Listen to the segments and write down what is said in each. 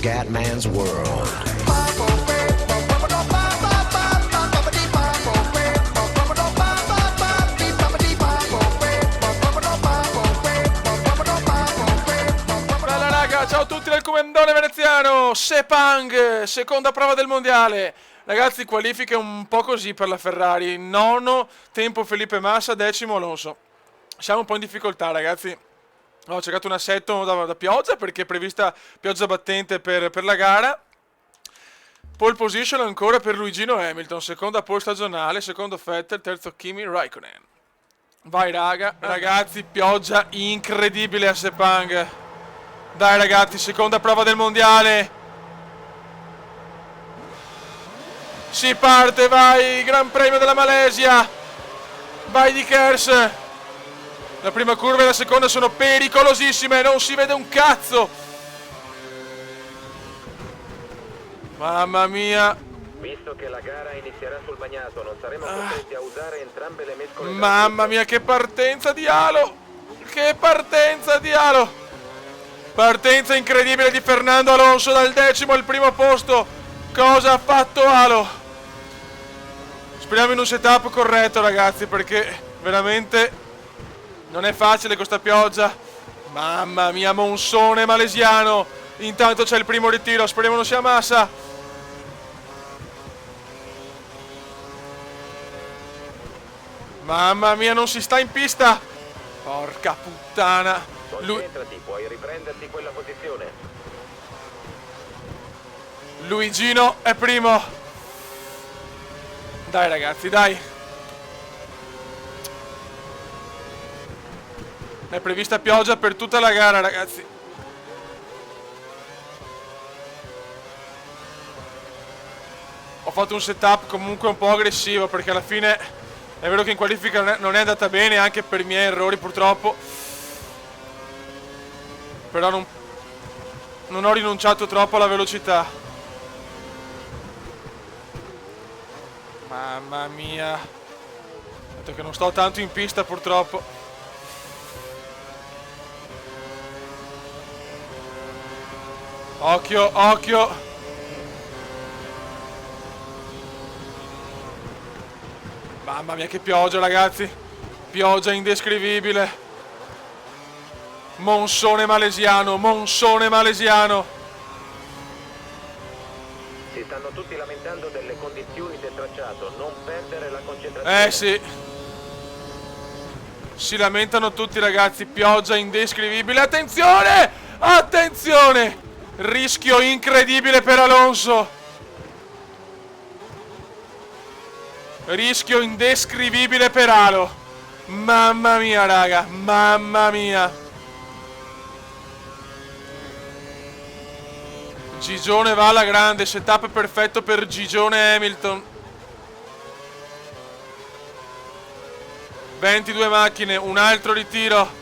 Scatman's World. Bella raga, ciao a tutti dal comandone veneziano. Sepang, seconda prova del mondiale. Ragazzi, qualifiche un po' così per la Ferrari. Nono, tempo Felipe Massa, decimo Alonso. Siamo un po' in difficoltà, ragazzi. Ho cercato un assetto da pioggia perché è prevista pioggia battente per la gara. Pole position ancora per Luigino Hamilton, seconda pole stagionale, secondo Vettel, terzo Kimi Raikkonen. Vai raga, ragazzi, pioggia incredibile a Sepang. Dai ragazzi, seconda prova del mondiale. Si parte, vai, Gran Premio della Malesia. Vai di Kers. La prima curva e la seconda sono pericolosissime, non si vede un cazzo. Mamma mia. Visto che la gara inizierà sul bagnato, non saremo costretti a usare entrambe le mescole. Mamma mia, che partenza di Alo. Che partenza di Alo. Partenza incredibile di Fernando Alonso dal decimo al primo posto. Cosa ha fatto Alo? Speriamo in un setup corretto, ragazzi, perché veramente non è facile questa pioggia. Mamma mia, monsone malesiano. Intanto c'è il primo ritiro, speriamo non sia Massa. Mamma mia, non si sta in pista. Porca puttana. Concentrati, puoi riprenderti quella posizione. Luigino è primo. Dai ragazzi, dai. È prevista pioggia per tutta la gara, ragazzi. Ho fatto un setup comunque un po' aggressivo perché alla fine è vero che in qualifica non è andata bene, anche per i miei errori purtroppo. Però non ho rinunciato troppo alla velocità. Mamma mia. Dato che non sto tanto in pista purtroppo. Occhio, occhio. Mamma mia che pioggia, ragazzi. Pioggia indescrivibile. Monsone malesiano, monsone malesiano. Si stanno tutti lamentando delle condizioni del tracciato, non perdere la concentrazione. Sì. Si lamentano tutti, ragazzi. Pioggia indescrivibile. Attenzione! Attenzione! Rischio incredibile per Alonso. Rischio indescrivibile per Alo. Mamma mia, raga. Mamma mia. Gigione va alla grande. Setup perfetto per Gigione Hamilton. 22 macchine. Un altro ritiro.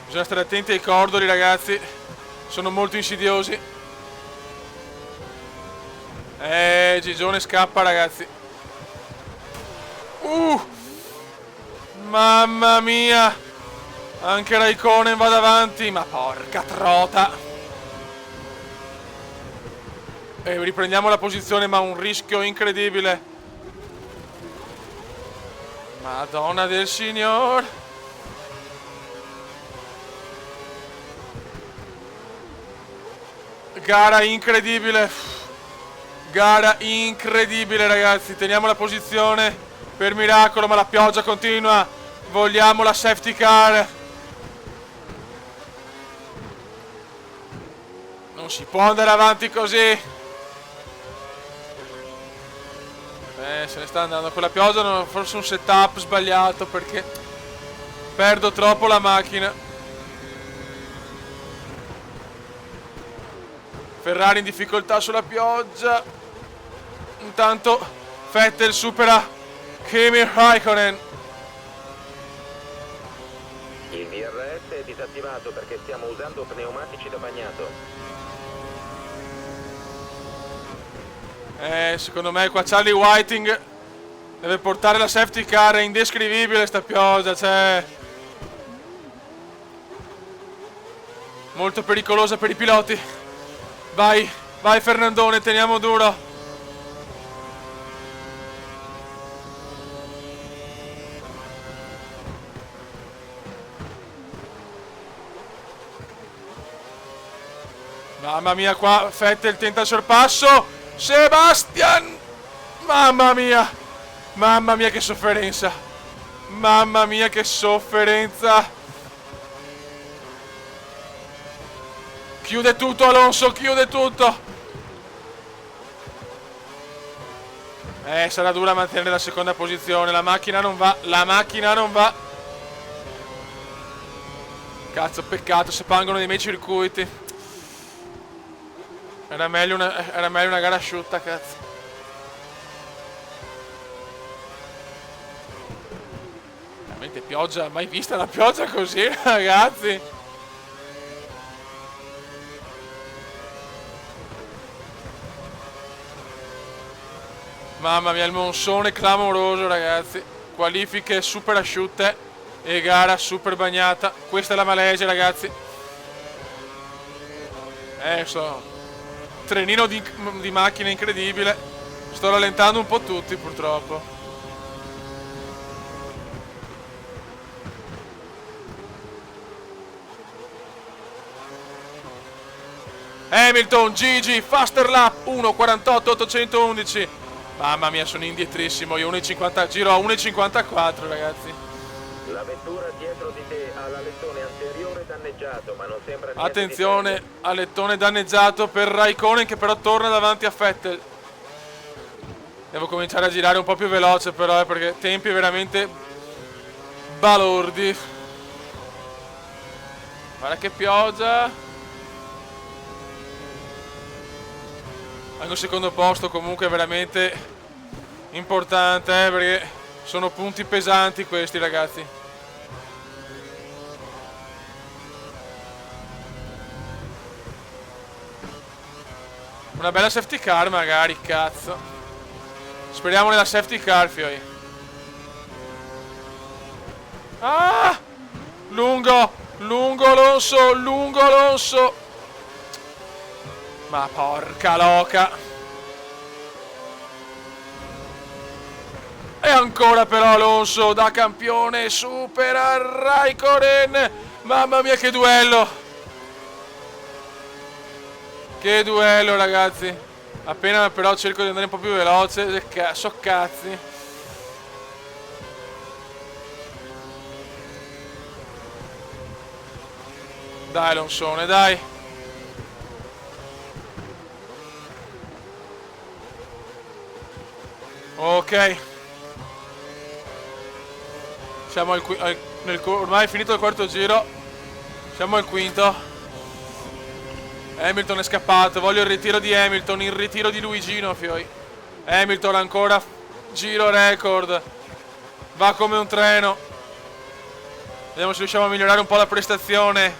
Bisogna stare attenti ai cordoli, ragazzi. Sono molto insidiosi. Gigione scappa, ragazzi. Mamma mia. Anche Raikkonen va davanti. Ma porca trota. Riprendiamo la posizione, ma un rischio incredibile. Madonna del Signor. Gara incredibile. Gara incredibile, ragazzi. Teniamo la posizione per miracolo, ma la pioggia continua. Vogliamo la safety car. Non si può andare avanti così. Se ne sta andando con la pioggia. Forse un setup sbagliato perché perdo troppo la macchina. Ferrari in difficoltà sulla pioggia. Intanto Vettel supera Kimi Raikkonen. Il DRS è disattivato perché stiamo usando pneumatici da bagnato. Secondo me qua Charlie Whiting deve portare la safety car. È indescrivibile sta pioggia, cioè. molto pericolosa per i piloti. Vai, vai Fernandone, teniamo duro. Mamma mia, qua Vettel tenta il sorpasso. Sebastian! Mamma mia! Mamma mia che sofferenza! Mamma mia che sofferenza! Chiude tutto Alonso, chiude tutto! Sarà dura mantenere la seconda posizione. La macchina non va, la macchina non va. Cazzo, peccato, se pangono dei miei circuiti. Era meglio una gara asciutta, cazzo. Veramente pioggia, mai vista la pioggia così, ragazzi. Mamma mia, il monsone clamoroso, ragazzi. Qualifiche super asciutte e gara super bagnata. Questa è la Malesia, ragazzi. Trenino di macchina incredibile. Sto rallentando un po' tutti, purtroppo. Hamilton, Gigi, faster lap 1.48.811. Mamma mia, sono indietrissimo. Io 1.50, giro a 1.54, ragazzi. La vettura dietro di te ha l'alettone anteriore danneggiato, ma non sembra niente. Attenzione, alettone danneggiato per Raikkonen che però torna davanti a Vettel. Devo cominciare a girare un po' più veloce però, perché tempi veramente balordi. Guarda che pioggia. Anche un secondo posto comunque veramente importante, perché sono punti pesanti questi, ragazzi. Una bella safety car magari, cazzo. Speriamo nella safety car, fioi. Ah! Lungo Alonso. Ma porca loca. E ancora però Alonso da campione supera Raikkonen. Mamma mia che duello. Che duello, ragazzi. Appena però cerco di andare un po' più veloce. So cazzi. Dai Alonsone, dai. Ok. Siamo ormai è finito il quarto giro. Siamo al quinto. Hamilton è scappato. Voglio il ritiro di Hamilton. Il ritiro di Luigino, fioi. Hamilton ancora. Giro record. Va come un treno. Vediamo se riusciamo a migliorare un po' la prestazione.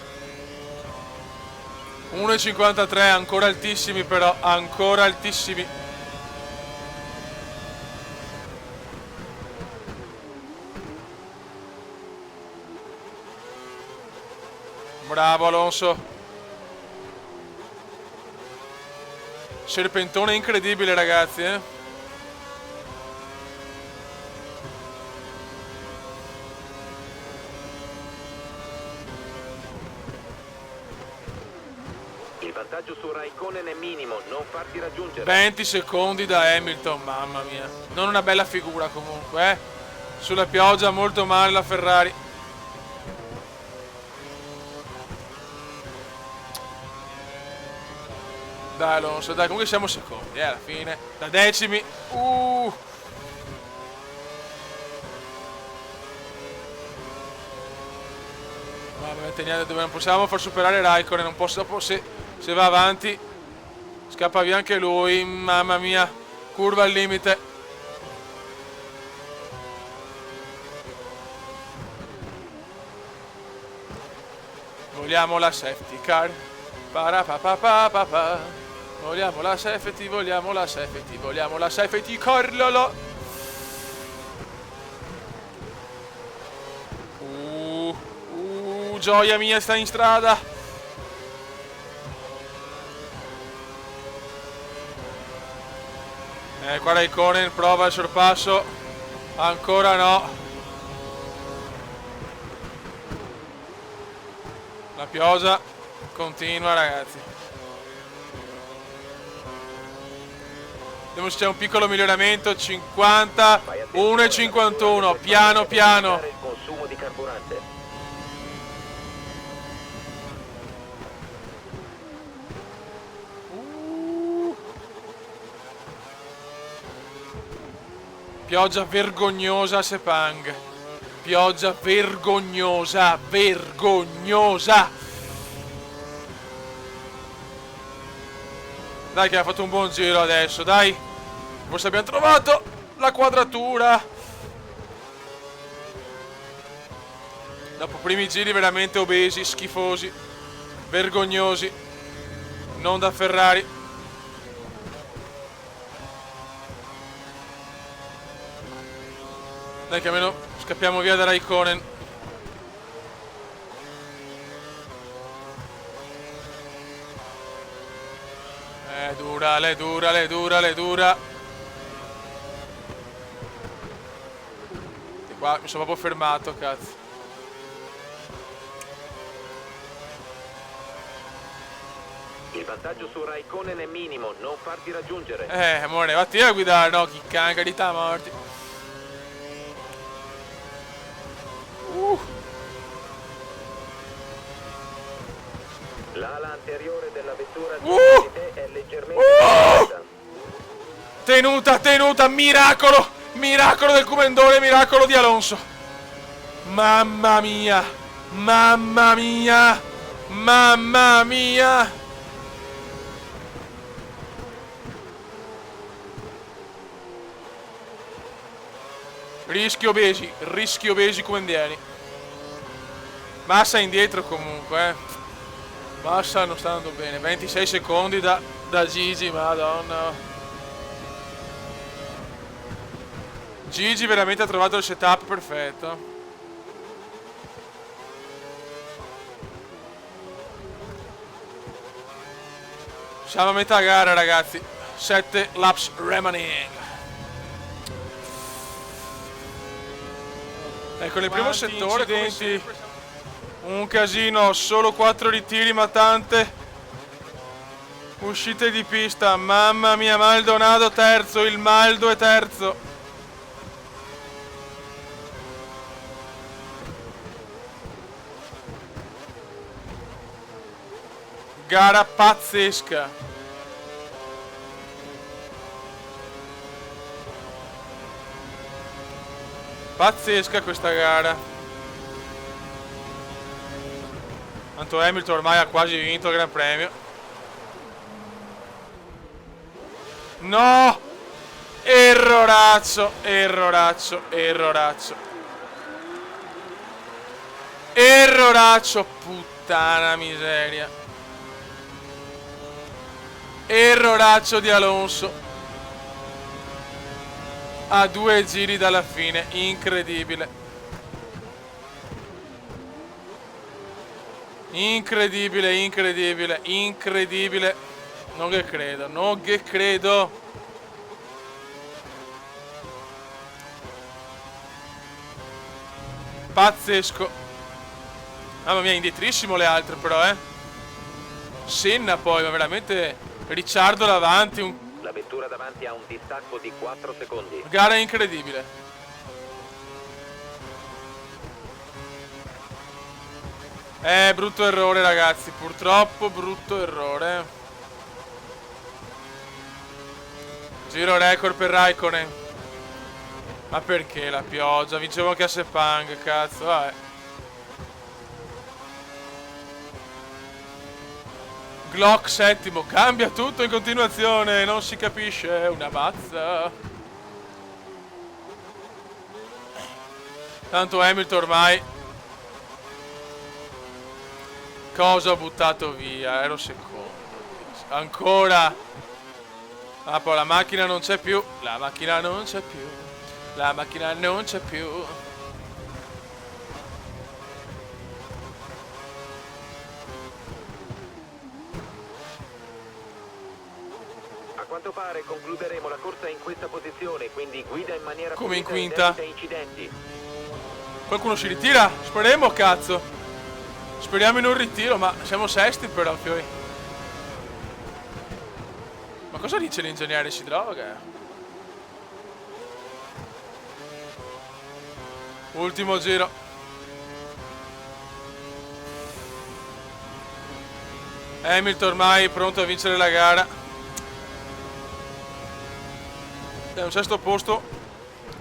1.53, ancora altissimi però. Ancora altissimi. Bravo Alonso. Serpentone incredibile, ragazzi, Il vantaggio su Raikkonen è minimo, non farti raggiungere. 20 secondi da Hamilton, mamma mia. Non una bella figura comunque, Sulla pioggia molto male la Ferrari. Dai Alonso, dai, comunque siamo secondi, alla fine. Da decimi. Vabbè, non possiamo far superare Raikkonen. Non posso, dopo se va avanti scappa via anche lui. Mamma mia, curva al limite. Vogliamo la safety car. Vogliamo la safety, vogliamo la safety, vogliamo la safety car, lolo. Gioia mia, sta in strada. qua Raikkonen prova il sorpasso, ancora no. La pioggia continua, ragazzi. Vediamo se c'è un piccolo miglioramento. 50, 1,51, piano piano. Il consumo di carburante. Pioggia vergognosa a Sepang. Pioggia vergognosa, vergognosa. Dai che ha fatto un buon giro adesso, dai. Forse abbiamo trovato la quadratura. Dopo primi giri veramente obesi, schifosi, vergognosi. Non da Ferrari. Dai che almeno scappiamo via da Raikkonen. Dura, le dura, le dura, le dura. E qua mi sono proprio fermato, cazzo. Il vantaggio su Raikkonen è minimo, non farti raggiungere. Amore, vatti a guidare, no? Chi canga di ta morti. L'ala anteriore della vettura di te è leggermente deformata. Tenuta, tenuta, miracolo! Miracolo del Commendone, miracolo di Alonso. Mamma mia! Mamma mia! Mamma mia! Rischi obesi comendiani. Massa indietro comunque, Massa non sta andando bene. 26 secondi da Gigi, madonna. Gigi veramente ha trovato il setup perfetto. Siamo a metà gara, ragazzi. 7 laps remaining. Ecco, nel primo settore incidenti. Un casino, solo 4 ritiri ma tante uscite di pista. Mamma mia, Maldonado terzo, il Maldo è terzo. Gara pazzesca. Pazzesca questa gara. Tanto Hamilton ormai ha quasi vinto il Gran Premio. No! Erroraccio, erroraccio, erroraccio. Erroraccio, puttana miseria. Erroraccio di Alonso. A 2 giri dalla fine, incredibile. Incredibile, incredibile, incredibile. Non che credo, non che credo. Pazzesco. Mamma mia, indietrissimo le altre però, Senna poi, ma veramente Ricciardo davanti. La vettura davanti ha un distacco di 4 secondi. Gara incredibile. Brutto errore, ragazzi. Purtroppo brutto errore. Giro record per Raikkonen. Ma perché la pioggia? Vincevo anche a Sepang, cazzo, vabbè. Glock settimo. Cambia tutto in continuazione. Non si capisce. È una mazza. Tanto Hamilton ormai. Cosa ho buttato via? Ero secondo. Ancora. Ah, poi la macchina non c'è più. La macchina non c'è più. La macchina non c'è più. A quanto pare concluderemo la corsa in questa posizione, quindi guida in maniera come in pulita quinta. ed evita incidenti. Qualcuno si ritira? Speriamo, cazzo. Speriamo in un ritiro, ma siamo sesti però, Fioi. Ma cosa dice l'ingegnere? Si droga? Ultimo giro. Hamilton ormai pronto a vincere la gara. È un sesto posto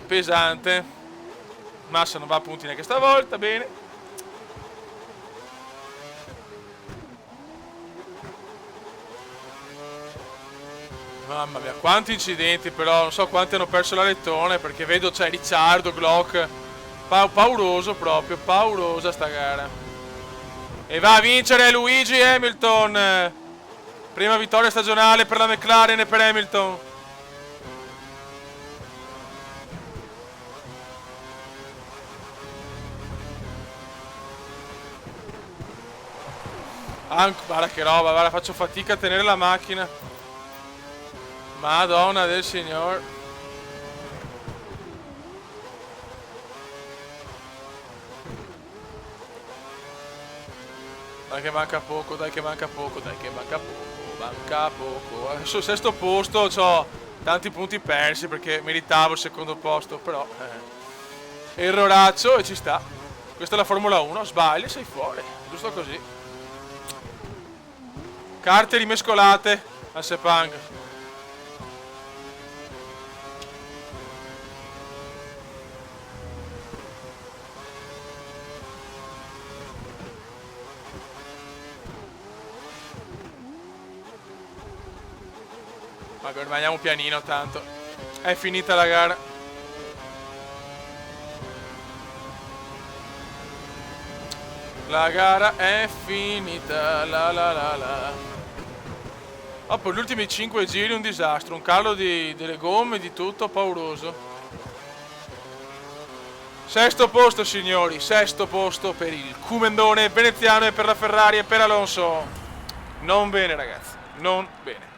pesante. Massa non va a punti neanche stavolta, bene. Mamma mia, quanti incidenti però, non so quanti hanno perso la lettone, perché vedo c'è Ricciardo, Glock. Pauroso proprio, paurosa sta gara. E va a vincere Luigi Hamilton. Prima vittoria stagionale per la McLaren e per Hamilton. Guarda che roba, guarda, faccio fatica a tenere la macchina. Madonna del Signor. Dai che manca poco, dai che manca poco, dai che manca poco, manca poco. Adesso il sesto posto, ho tanti punti persi perché meritavo il secondo posto, però erroraccio e ci sta. Questa è la Formula 1, sbagli, sei fuori, giusto così. Carte rimescolate a Sepang. Vabbè, ormai andiamo pianino tanto. È finita la gara. La gara è finita. La la la la. Dopo gli ultimi 5 giri un disastro. Un calo delle gomme, di tutto pauroso. Sesto posto, signori. Sesto posto per il Commendone veneziano e per la Ferrari e per Alonso. Non bene, ragazzi. Non bene.